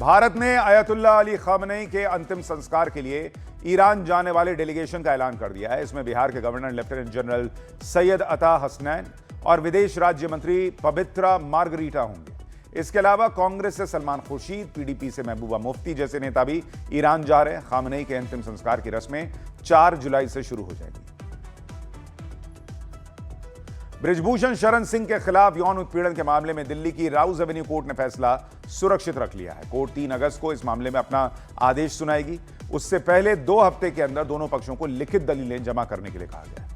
भारत ने अयतुल्ला अली खामनेई के अंतिम संस्कार के लिए ईरान जाने वाले डेलीगेशन का ऐलान कर दिया है। इसमें बिहार के गवर्नर लेफ्टिनेंट जनरल सैयद अता हसनैन और विदेश राज्य मंत्री पवित्रा मार्गरीटा होंगे। इसके अलावा कांग्रेस से सलमान खुर्शीद, पीडीपी से महबूबा मुफ्ती जैसे नेता भी ईरान जा रहे हैं। खामनेई के अंतिम संस्कार की रस्में 4 जुलाई से शुरू हो जाएगी। बृजभूषण शरण सिंह के खिलाफ यौन उत्पीड़न के मामले में दिल्ली की राउज एवेन्यू कोर्ट ने फैसला सुरक्षित रख लिया है। कोर्ट 3 अगस्त को इस मामले में अपना आदेश सुनाएगी। उससे पहले 2 हफ्ते के अंदर दोनों पक्षों को लिखित दलीलें जमा करने के लिए कहा गया है।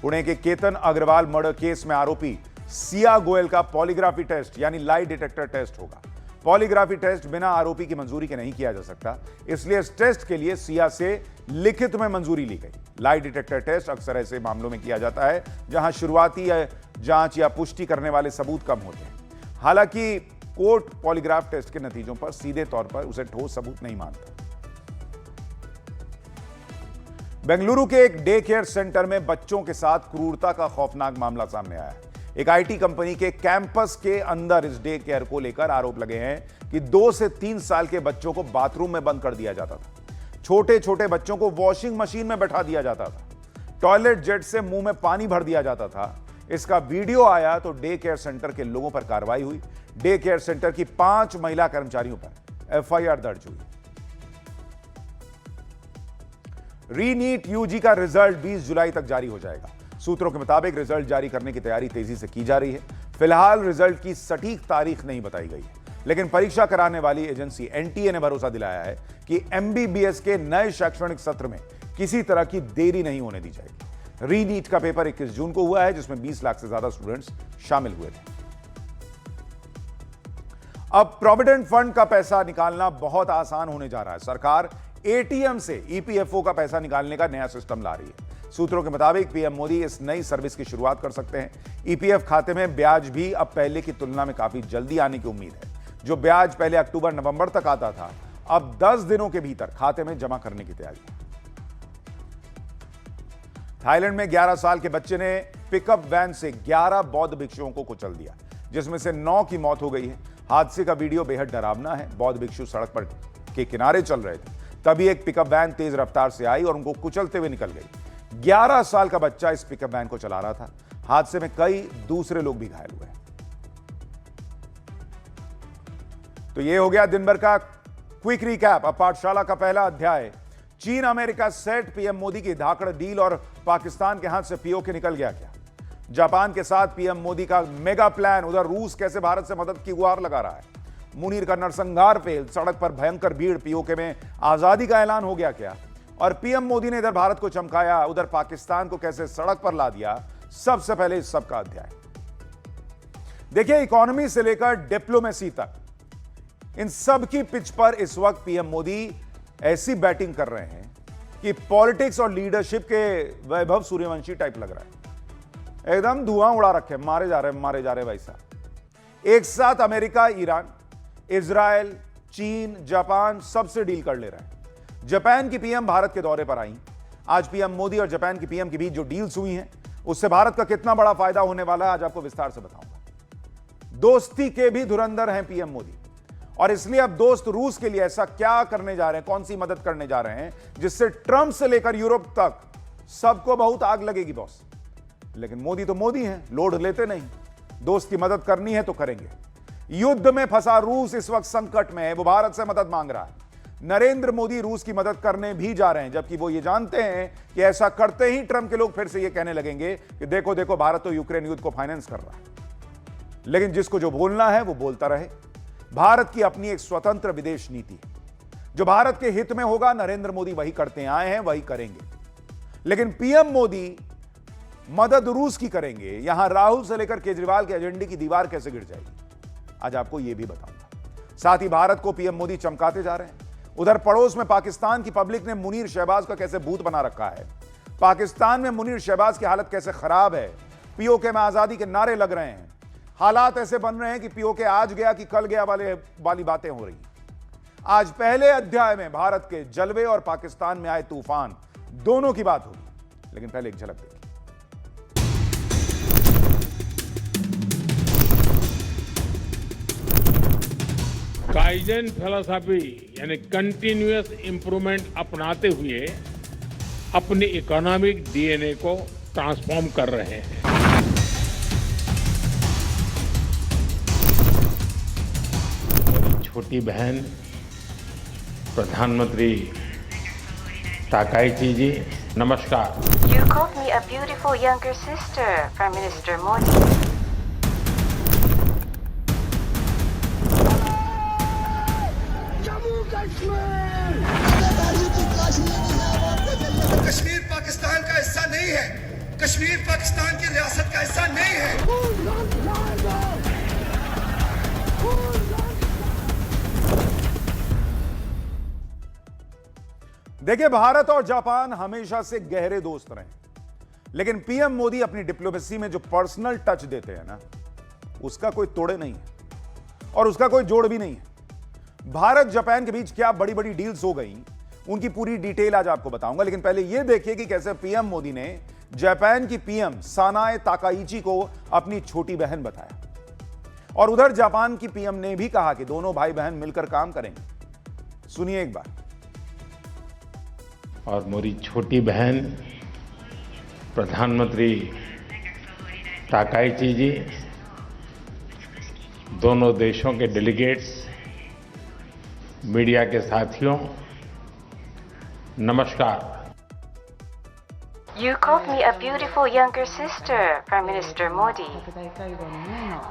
पुणे के केतन अग्रवाल मर्डर केस में आरोपी सिया गोयल का पॉलीग्राफी टेस्ट यानी लाई डिटेक्टर टेस्ट होगा। पॉलीग्राफी टेस्ट बिना आरोपी की मंजूरी के नहीं किया जा सकता, इसलिए इस टेस्ट के लिए सिया से लिखित में मंजूरी ली गई। लाई डिटेक्टर टेस्ट अक्सर ऐसे मामलों में किया जाता है जहां शुरुआती जांच या पुष्टि करने वाले सबूत कम होते हैं। हालांकि कोर्ट पॉलीग्राफ टेस्ट के नतीजों पर सीधे तौर पर उसे ठोस सबूत नहीं मानता। बेंगलुरु के एक डे केयर सेंटर में बच्चों के साथ क्रूरता का खौफनाक मामला सामने आया है। एक आईटी कंपनी के कैंपस के अंदर इस डे केयर को लेकर आरोप लगे हैं कि 2 से 3 साल के बच्चों को बाथरूम में बंद कर दिया जाता था। छोटे छोटे बच्चों को वॉशिंग मशीन में बैठा दिया जाता था। टॉयलेट जेट से मुंह में पानी भर दिया जाता था। इसका वीडियो आया तो डे केयर सेंटर के लोगों पर कार्रवाई हुई। डे केयर सेंटर की 5 महिला कर्मचारियों पर एफआईआर दर्ज हुई। रीनीट यूजी का रिजल्ट 20 जुलाई तक जारी हो जाएगा। सूत्रों के मुताबिक रिजल्ट जारी करने की तैयारी तेजी से की जा रही है। फिलहाल रिजल्ट की सटीक तारीख नहीं बताई गई है, लेकिन परीक्षा कराने वाली एजेंसी एनटीए ने भरोसा दिलाया है कि एमबीबीएस के नए शैक्षणिक सत्र में किसी तरह की देरी नहीं होने दी जाएगी। रीनीट का पेपर 21 जून को हुआ है, जिसमें 20 लाख से ज्यादा स्टूडेंट्स शामिल हुए थे। अब प्रोविडेंट फंड का पैसा निकालना बहुत आसान होने जा रहा है। सरकार एटीएम से ईपीएफओ का पैसा निकालने का नया सिस्टम ला रही है। सूत्रों के मुताबिक पीएम मोदी इस नई सर्विस की शुरुआत कर सकते हैं। ईपीएफ खाते में ब्याज भी अब पहले की तुलना में काफी जल्दी आने की उम्मीद है। जो ब्याज पहले अक्टूबर-नवंबर तक आता था, अब 10 दिनों के भीतर खाते में जमा करने की तैयारी है। थाईलैंड में 11 साल के बच्चे ने पिकअप वैन से 11 बौद्ध भिक्षुओं को कुचल दिया, जिसमें से 9 की मौत हो गई है। हादसे का वीडियो बेहद डरावना है। बौद्ध भिक्षु सड़क पर के किनारे चल रहे थे, तभी एक पिकअप वैन तेज रफ्तार से आई और उनको कुचलते हुए निकल गई। 11 साल का बच्चा इस पिकअप वैन को चला रहा था। हादसे में कई दूसरे लोग भी घायल हुए। तो यह हो गया दिन भर का क्विक रिकैप। अब पाठशाला का पहला अध्याय। चीन अमेरिका सेट, पीएम मोदी की धाकड़ डील और पाकिस्तान के हाथ से पीओके निकल गया क्या? जापान के साथ पीएम मोदी का मेगा प्लान। उधर रूस कैसे भारत से मदद की गुहार लगा रहा है? मुनीर का नरसंहार फेल, सड़क पर भयंकर भीड़, पीओके में आजादी का ऐलान हो गया क्या? और पीएम मोदी ने इधर भारत को चमकाया, उधर पाकिस्तान को कैसे सड़क पर ला दिया? सबसे पहले इस सब का अध्याय देखिए। इकोनॉमी से लेकर डिप्लोमेसी तक इन सब की पिच पर इस वक्त पीएम मोदी ऐसी बैटिंग कर रहे हैं कि पॉलिटिक्स और लीडरशिप के वैभव सूर्यवंशी टाइप लग रहा है। एकदम धुआं उड़ा रखे, मारे जा रहे वैसा। एक साथ अमेरिका, ईरान, इजराइल, चीन, जापान सबसे डील कर ले रहे हैं। जापान की पीएम भारत के दौरे पर आई। आज पीएम मोदी और जापान की पीएम के बीच जो डील्स हुई हैं, उससे भारत का कितना बड़ा फायदा होने वाला है, आज आपको विस्तार से बताऊंगा। दोस्ती के भी धुरंधर हैं पीएम मोदी, और इसलिए अब दोस्त रूस के लिए ऐसा क्या करने जा रहे हैं, कौन सी मदद करने जा रहे हैं, जिससे ट्रंप से लेकर यूरोप तक सबको बहुत आग लगेगी बॉस। लेकिन मोदी तो मोदी हैं, लोड लेते नहीं। दोस्त की मदद करनी है तो करेंगे। युद्ध में फंसा रूस इस वक्त संकट में है, वो भारत से मदद मांग रहा है। नरेंद्र मोदी रूस की मदद करने भी जा रहे हैं, जबकि वो ये जानते हैं कि ऐसा करते ही ट्रंप के लोग फिर से ये कहने लगेंगे कि देखो देखो भारत तो यूक्रेन युद्ध को फाइनेंस कर रहा है। लेकिन जिसको जो बोलना है वो बोलता रहे। भारत की अपनी एक स्वतंत्र विदेश नीति है। जो भारत के हित में होगा, नरेंद्र मोदी वही करते आए हैं, वही करेंगे। लेकिन पीएम मोदी मदद रूस की करेंगे, यहां राहुल से लेकर केजरीवाल के एजेंडे की दीवार कैसे गिर जाएगी, आज आपको यह भी बताऊंगा। साथ ही भारत को पीएम मोदी चमकाते जा रहे हैं। उधर पड़ोस में पाकिस्तान की पब्लिक ने मुनीर शहबाज का कैसे भूत बना रखा है। पाकिस्तान में मुनीर शहबाज की हालत कैसे खराब है। पीओके में आजादी के नारे लग रहे हैं। हालात ऐसे बन रहे हैं कि पीओके आज गया कि कल गया वाली बातें हो रही। आज पहले अध्याय में भारत के जलवे और पाकिस्तान में आए तूफान, दोनों की बात होगी। लेकिन पहले एक झलक देखिए। काइजन फिलॉसफी यानी कंटिन्यूअस इंप्रूवमेंट अपनाते हुए अपनी इकोनॉमिक डीएनए को ट्रांसफॉर्म कर रहे हैं। छोटी बहन प्रधानमंत्री ताकाईची जी, नमस्कार। You called me a beautiful younger sister, Prime Minister Modi. Kashmir Pakistan का हिस्सा नहीं है, कश्मीर पाकिस्तान की रियासत का हिस्सा नहीं है। देखिए, भारत और जापान हमेशा से गहरे दोस्त रहे, लेकिन पीएम मोदी अपनी डिप्लोमेसी में जो पर्सनल टच देते हैं ना, उसका कोई तोड़े नहीं है और उसका कोई जोड़ भी नहीं है। भारत जापान के बीच क्या बड़ी बड़ी डील्स हो गई, उनकी पूरी डिटेल आज आपको बताऊंगा, लेकिन पहले यह देखिए कि कैसे पीएम मोदी ने जापान की पीएम सानाए ताकाइची को अपनी छोटी बहन बताया, और उधर जापान की पीएम ने भी कहा कि दोनों भाई बहन मिलकर काम करेंगे। सुनिए एक बार। और मेरी छोटी बहन प्रधानमंत्री ताकाईची जी, दोनों देशों के डेलीगेट्स, मीडिया के साथियों, नमस्कार। You called me a beautiful younger sister, Prime Minister Modi.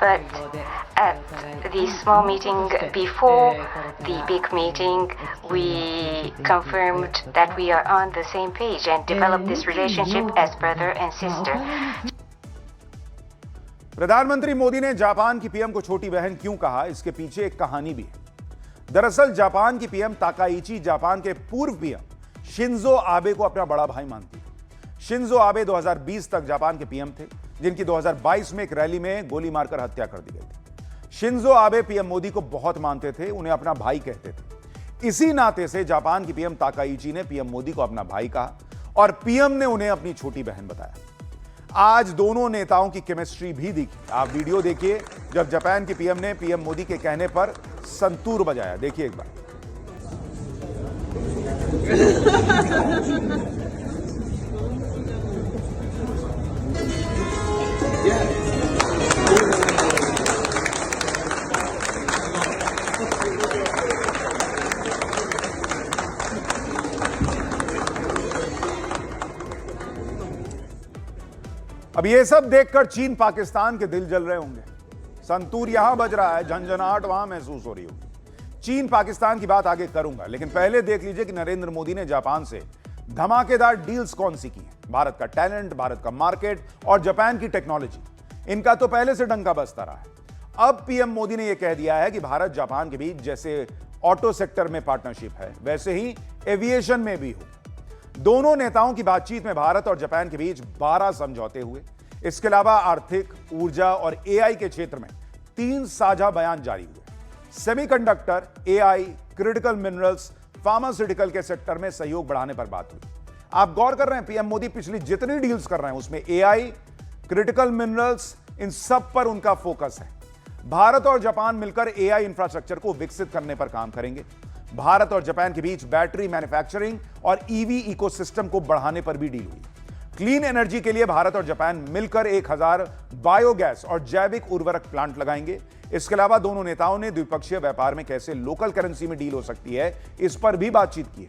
But at the small meeting before the big meeting, we confirmed that we are on the same page and developed this relationship as brother and sister. प्रधानमंत्री मोदी ने Japan की PM को छोटी बहन क्यों कहा, इसके पीछे एक कहानी भी है। दरअसल जापान की पीएम ताकाइची जापान के पूर्व पीएम शिंजो आबे को अपना बड़ा भाई मानती है। शिंजो आबे 2020 तक जापान के पीएम थे, जिनकी 2022 में एक रैली में गोली मारकर हत्या कर दी गई थी। शिंजो आबे पीएम मोदी को बहुत मानते थे, उन्हें अपना भाई कहते थे। इसी नाते से जापान की पीएम ताकाइची ने पीएम मोदी को अपना भाई कहा और पीएम ने उन्हें अपनी छोटी बहन बताया। आज दोनों नेताओं की केमिस्ट्री भी दिखी। आप वीडियो देखिए जब जापान की पीएम ने पीएम मोदी के कहने पर संतूर बजाया। देखिए एक बार। अब ये सब देखकर चीन पाकिस्तान के दिल जल रहे होंगे। संतूर यहां बज रहा है, झंझनाहट वहां महसूस हो रही होगी। चीन पाकिस्तान की बात आगे करूंगा, लेकिन पहले देख लीजिए कि नरेंद्र मोदी ने जापान से धमाकेदार डील्स कौन सी की हैं। भारत का टैलेंट, भारत का मार्केट और जापान की टेक्नोलॉजी, इनका तो पहले से डंका बजता रहा है। अब पीएम मोदी ने यह कह दिया है कि भारत जापान के बीच जैसे ऑटो सेक्टर में पार्टनरशिप है, वैसे ही एविएशन में भी हो। दोनों नेताओं की बातचीत में भारत और जापान के बीच 12 समझौते हुए। इसके अलावा आर्थिक, ऊर्जा और एआई के क्षेत्र में 3 साझा बयान जारी हुए। Semiconductor, AI, critical minerals, pharmaceutical के सेक्टर में सहयोग बढ़ाने पर बात हुई। आप गौर कर रहे हैं, पीएम मोदी पिछली जितनी डील्स कर रहे हैं उसमें एआई, क्रिटिकल मिनरल्स, इन सब पर उनका फोकस है। भारत और जापान मिलकर एआई इंफ्रास्ट्रक्चर को विकसित करने पर काम करेंगे। भारत और जापान के बीच बैटरी मैन्युफैक्चरिंग और ईवी इकोसिस्टम को बढ़ाने पर भी डील हुई। क्लीन एनर्जी के लिए भारत और जापान मिलकर 1000 बायोगैस और जैविक उर्वरक प्लांट लगाएंगे। इसके अलावा दोनों नेताओं ने द्विपक्षीय व्यापार में कैसे लोकल करेंसी में डील हो सकती है, इस पर भी बातचीत की है।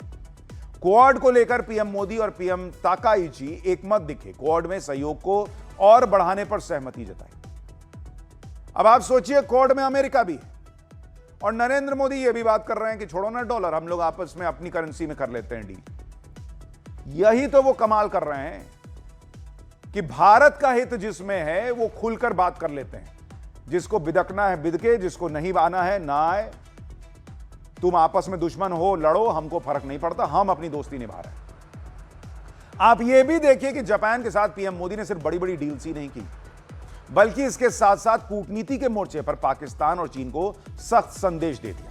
क्वाड को लेकर पीएम मोदी और पीएम ताकाइची एकमत दिखे। क्वाड में सहयोग को और बढ़ाने पर सहमति जताई। अब आप सोचिए, क्वाड में अमेरिका भी है और नरेंद्र मोदी ये भी बात कर रहे हैं कि छोड़ो ना डॉलर, हम लोग आपस में अपनी करेंसी में कर लेते हैं डील। यही तो वो कमाल कर रहे हैं कि भारत का हित जिसमें है वो खुलकर बात कर लेते हैं। जिसको बिदकना है बिदके, जिसको नहीं आना है ना आए। तुम आपस में दुश्मन हो, लड़ो, हमको फर्क नहीं पड़ता, हम अपनी दोस्ती निभा रहे हैं। आप ये भी देखिए कि जापान के साथ पीएम मोदी ने सिर्फ बड़ी बड़ी डील्स ही नहीं की, बल्कि इसके साथ साथ कूटनीति के मोर्चे पर पाकिस्तान और चीन को सख्त संदेश दे दिया।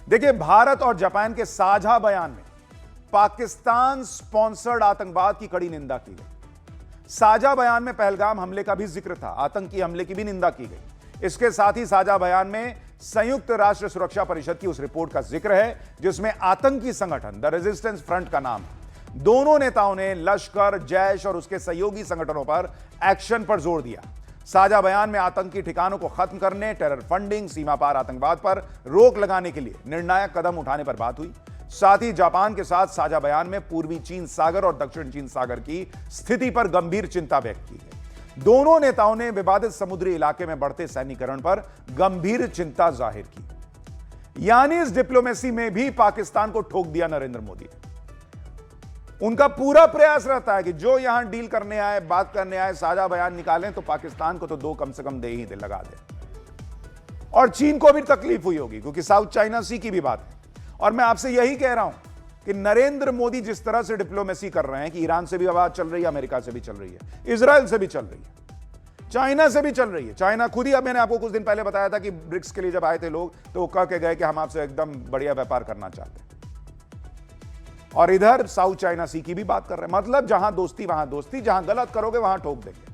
देखिए, भारत और जापान के साझा बयान में पाकिस्तान स्पॉन्सर्ड आतंकवाद की कड़ी निंदा की गई। साझा बयान में पहलगाम हमले का भी जिक्र था, आतंकी हमले की भी निंदा की गई। इसके साथ ही साझा बयान में संयुक्त राष्ट्र सुरक्षा परिषद की उस रिपोर्ट का जिक्र है जिसमें आतंकी संगठन द रेजिस्टेंस फ्रंट का नाम है। दोनों नेताओं ने लश्कर, जैश और उसके सहयोगी संगठनों पर एक्शन पर जोर दिया। साझा बयान में आतंकी ठिकानों को खत्म करने, टेरर फंडिंग, सीमा पार आतंकवाद पर रोक लगाने के लिए निर्णायक कदम उठाने पर बात हुई। साथ ही जापान के साथ साझा बयान में पूर्वी चीन सागर और दक्षिण चीन सागर की स्थिति पर गंभीर चिंता व्यक्त की है। दोनों नेताओं ने विवादित समुद्री इलाके में बढ़ते सैन्यीकरण पर गंभीर चिंता जाहिर की। यानी इस डिप्लोमेसी में भी पाकिस्तान को ठोक दिया नरेंद्र मोदी ने। उनका पूरा प्रयास रहता है कि जो यहां डील करने आए, बात करने आए, साझा बयान निकालें तो पाकिस्तान को तो दो कम से कम दे ही दे, लगा दे। और चीन को भी तकलीफ हुई होगी क्योंकि साउथ चाइना सी की भी बात है। और मैं आपसे यही कह रहा हूं कि नरेंद्र मोदी जिस तरह से डिप्लोमेसी कर रहे हैं कि ईरान से भी बात चल रही है, अमेरिका से भी चल रही है, इजराइल से भी चल रही है, चाइना से भी चल रही है। चाइना खुद ही, अब मैंने आपको कुछ दिन पहले बताया था कि ब्रिक्स के लिए जब आए थे लोग तो वो कह के गए कि हम आपसे एकदम बढ़िया व्यापार करना चाहते हैं। और इधर साउथ चाइना सी की भी बात कर रहे हैं। मतलब जहां दोस्ती वहां दोस्ती, जहां गलत करोगे वहां ठोक देंगे।